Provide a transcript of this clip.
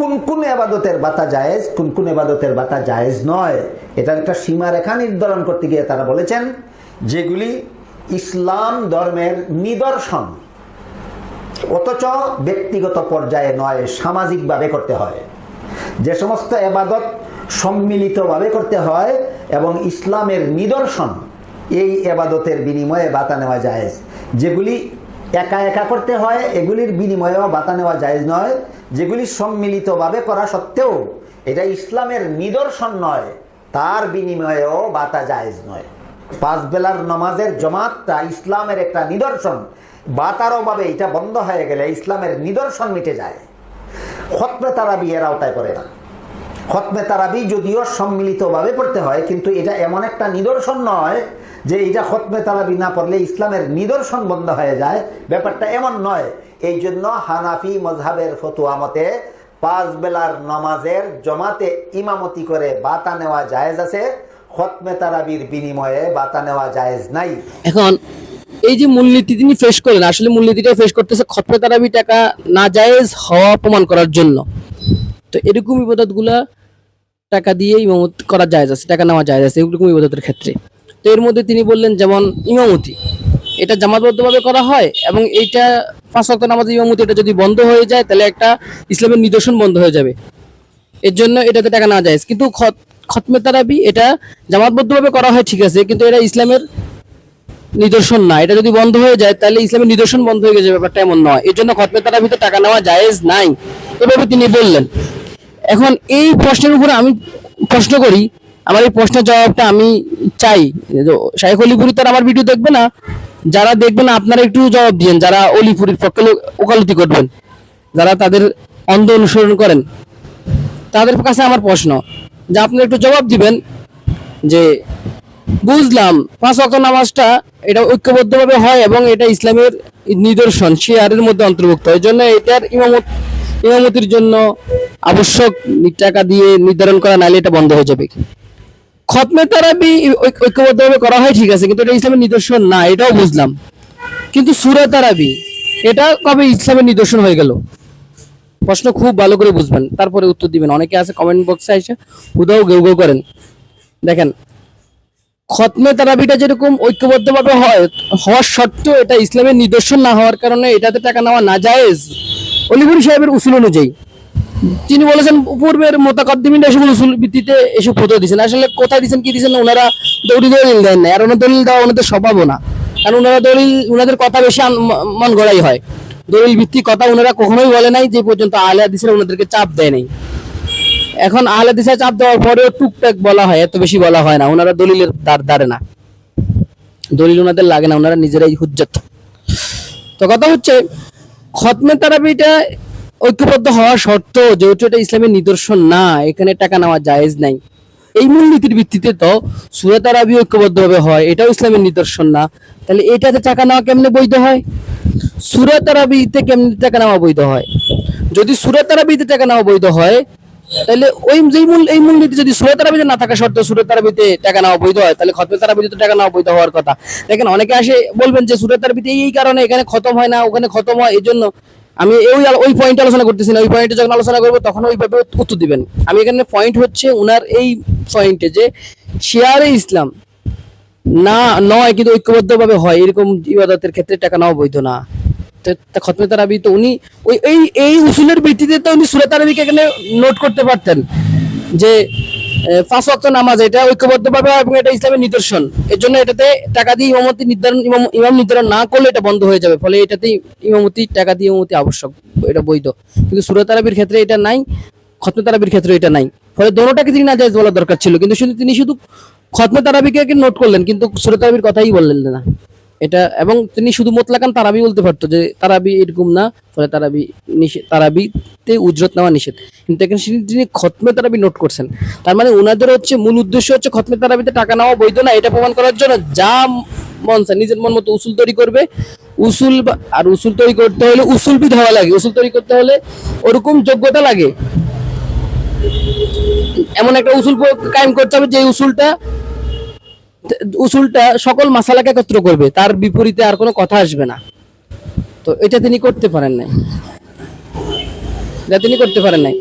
কোন কোন ইবাদতের বাতা জায়েজ, কোন কোন ইবাদতের বাতা জায়েজ নয়, এটার একটা সীমারেখা নির্ধারণ করতে গিয়ে তারা বলেছেন যেগুলি ইসলাম ধর্মের নিদর্শন অথচ ব্যক্তিগত পর্যায়ে নয়, সামাজিকভাবে করতে হয়। যে সমস্ত ইবাদত সম্মিলিতভাবে করতে হয় এবং ইসলামের নিদর্শন, এই ইবাদতের বিনিময়ে বাতা নেওয়া জায়েজ। যেগুলি একা একা করতে হয় এগুলির বিনিময়েও বাতা নেওয়া জায়েজ নয়। যেগুলি সম্মিলিতভাবে করা সত্ত্বেও এটা ইসলামের নিদর্শন নয়, তার বিনিময়েও বাতা জায়েজ নয়। 5 বেলার নামাজের জামাতটা ইসলামের একটা নিদর্শন, বাতার অভাবে এটা বন্ধ হয়ে গেলে ইসলামের নিদর্শন মিটে যায়। খতমে তারাবি এর আওতায় পড়ে না। খতমে তারাবি যদিও সম্মিলিতভাবে পড়তে হয়, কিন্তু এটা এমন একটা নিদর্শন নয় যে এটা খতমে তারাবি না পড়লে ইসলামের নিদর্শন বন্ধ হয়ে যায়, ব্যাপারটা এমন নয়। এই জন্য হানাফি মযহাবের ফতোয়া মতে 5 বেলার নামাজের জামাতে ইমামতি করে বাতা নেওয়া জায়েজ আছে, খতমে তারাবির বিনিময়ে বাতা নেওয়া জায়েজ নাই। এখন এই যে মূলনীতি তিনি ফেস করেন, আসলে মূলনীতিটা ফেস করতেছে খতমে তারাবি টাকা না জায়েজ হওয়া প্রমাণ করার জন্য। তো এরকম ইবাদতগুলা টাকা দিয়ে ইমামত করা জায়েজ আছে, টাকা নেওয়া জায়েজ আছে এরকম ইবাদতের ক্ষেত্রে। তো এর মধ্যে তিনি বললেন যেমন ইমামতি, এটা জামাতবদ্ধভাবে করা হয় এবং এইটা 5 ওয়াক্ত নামাজ ইমামতি এটা যদি বন্ধ হয়ে যায় তাহলে একটা ইসলামের নিদর্শন বন্ধ হয়ে যাবে, এর জন্য এটাতে টাকা নেওয়া জায়েজ। কিন্তু খতমে তারাবি এটা জামাতবদ্ধভাবে করা হয় ঠিক আছে, কিন্তু এটা ইসলামের নিদর্শন না, এটা যদি বন্ধ হয়ে যায় তাহলে ইসলামের নিদর্শন বন্ধ হয়ে গেছে, ব্যাপারটা এমন নয়। এর জন্য খতমে তারাবিতে টাকা নেওয়া জায়েজ নাই, এভাবে তিনি বললেন। এখন এই প্রশ্নের উপরে আমি প্রশ্ন করি, আমার এই প্রশ্নের জবাবটা আমি চাই। শাইখ অলিপুরি তার আমার ভিডিও দেখবে না, যারা দেখবে না আপনারা একটু জবাব দিয়েন, যারা অলিপুরির পক্ষে ওকালতি করবেন, যারা তাদের অন্ধ অনুসরণ করেন, তাদের কাছে আমার প্রশ্ন যে আপনারা একটু জবাব দিবেন যে বুঝলাম 5 ওয়াক্ত নামাজটা এটা ঐক্যবদ্ধভাবে হয় এবং এটা ইসলামের নিদর্শন শিয়ারের মধ্যে অন্তর্ভুক্ত, এই জন্য এটার ইমামতির জন্য আবশ্যক টাকা দিয়ে নির্ধারণ করা, নাইলে এটা বন্ধ হয়ে যাবে। খতমে তারাবি ঐক্যবদ্ধভাবে করা হয় ঠিক আছে, কিন্তু এটা ইসলামের নিদর্শন না, এটাও বুঝলাম। কিন্তু সূরা তারাবি এটা কবে ইসলামের নিদর্শন হয়ে গেল? প্রশ্ন খুব ভালো করে বুঝবেন, তারপরে উত্তর দিবেন। অনেকে আছে কমেন্ট বক্সে এসে হুদাও গেউ গেউ করেন। দেখেন, খতমে তারাবিটা যেরকম ঐক্যবদ্ধভাবে হওয়ার সত্ত্বেও এটা ইসলামের নিদর্শন না হওয়ার কারণে এটাতে টাকা নেওয়া না জায়েজ অলিপুরি সাহেবের উসুল অনুযায়ী। তিনি বলেছেন পূর্বের মোতাকাদ্দিমিনরা এসব উসুল ভিত্তিতে এসব ফতোয়া দিয়েছেন। আসলে কোথায় দিয়েছেন কি দিয়েছেন ওনারা দলিল দেন না, আর ওনার দলিল দেওয়া ওনাদের স্বভাবও না, কারণ ওনারা ওনাদের কথা বেশি মন গড়াই হয়। দলিল ভিত্তিক কথা ওনারা কখনোই বলে নাই, যে পর্যন্ত আহলে হাদিসরা ওনাদেরকে চাপ দেয় নাই। এখন আহলে হাদিসরা চাপ দেওয়ার পরেও টুকটাক বলা হয়, এত বেশি বলা হয় না। ওনারা দলিলের দাঁড়ে না, দলিল ওনাদের লাগে না, ওনারা নিজেরাই হুজ্জত। তো কথা হচ্ছে খতমে তারাবিটা ঐক্যবদ্ধ হওয়া শর্ত, যেহেতু এটা ইসলামের নিদর্শন না, এখানে টাকা নেওয়া জায়েজ নাই। এই মূলনীতির ভিত্তিতে তো সূরা তারাবি ঐক্যবদ্ধভাবে হয়, এটাও ইসলামের নিদর্শন না, তাহলে এটাতে টাকা নেওয়া কেমনে বৈধ হয়? সূরা তারাবিতে কেমনে টাকা নেওয়া বৈধ হয়? যদি সূরা তারাবিতে টাকা নেওয়া বৈধ হয় তাহলে এই মূলনীতি যদি সূরা তারাবিতে না থাকা সত্ত্বেও সূরা তারাবিতে টাকা নেওয়া বৈধ হয়, তাহলে খতমে তারাবিতে তো টাকা নেওয়া বৈধ হওয়ার কথা। দেখেন, অনেকে আসে বলবেন যে সূরা তারাবিতে এই কারণে এখানে খতম হয় না, ওখানে খতম হয়, এই জন্য। আমি ওই পয়েন্ট আলোচনা করতেছি না, ওই পয়েন্টে যখন আলোচনা করবো তখন ওইভাবে উত্তর দিবেন। আমি এখানে পয়েন্ট হচ্ছে উনার এই পয়েন্টে যে শিয়ারে ইসলাম না নয় কিন্তু ঐক্যবদ্ধভাবে হয়, এরকম ইবাদতের ক্ষেত্রে টাকা নেওয়া বৈধ না। খতমে তারাবি তো উনি এই উসুলের ভিত্তিতে তো উনি সূরা তারাবিকে এখানে নোট করতে পারতেন যে 5 ওয়াক্ত নামাজ এটা ঐক্যবদ্ধভাবে এবং এটা ইসলামের নিদর্শন, এর জন্য এটাতে টাকা দিয়ে ইমাম নির্ধারণ না করলে এটা বন্ধ হয়ে যাবে, ফলে এটাতেই টাকা দিয়ে ইমামতি আবশ্যক, এটা বৈধ। কিন্তু সূরা তারাবির ক্ষেত্রে এটা নাই, খতমে তারাবির ক্ষেত্রে এটা নাই, ফলে দোনোটাকে তিনি না জায়েজ বলা দরকার ছিল। কিন্তু তিনি শুধু খতমে তারাবিকে নোট করলেন, কিন্তু সূরা তারাবির কথাই বললেন না এটা। এবং তিনি শুধু মুতলাকান তারাবি বলতে পারতো যে তারাবি এরকম না, ফলে তারাবিতে উজরত নেওয়া নিষেধ, কিন্তু এখানে তিনি খতমে তারাবি নোট করছেন। তার মানে ওনাদের হচ্ছে মূল উদ্দেশ্য হচ্ছে খতমে তারাবিতে টাকা নেওয়া বৈধ না, এটা প্রমাণ করার জন্য যা মন চায় নিজের মন মতো উসুল তৈরি করবে। আর উসুল তৈরি করতে হলে উসুলবিদ হওয়া লাগে, উসুল তৈরি করতে হলে ওরকম যোগ্যতা লাগে, এমন একটা উসুল কায়েম করতে হবে যে উসুলটা সকল মাসালাকে একত্র করবে, তার বিপরীতে আর কোনো কথা আসবে না। তো এটা তিনি করতে পারেন নাই।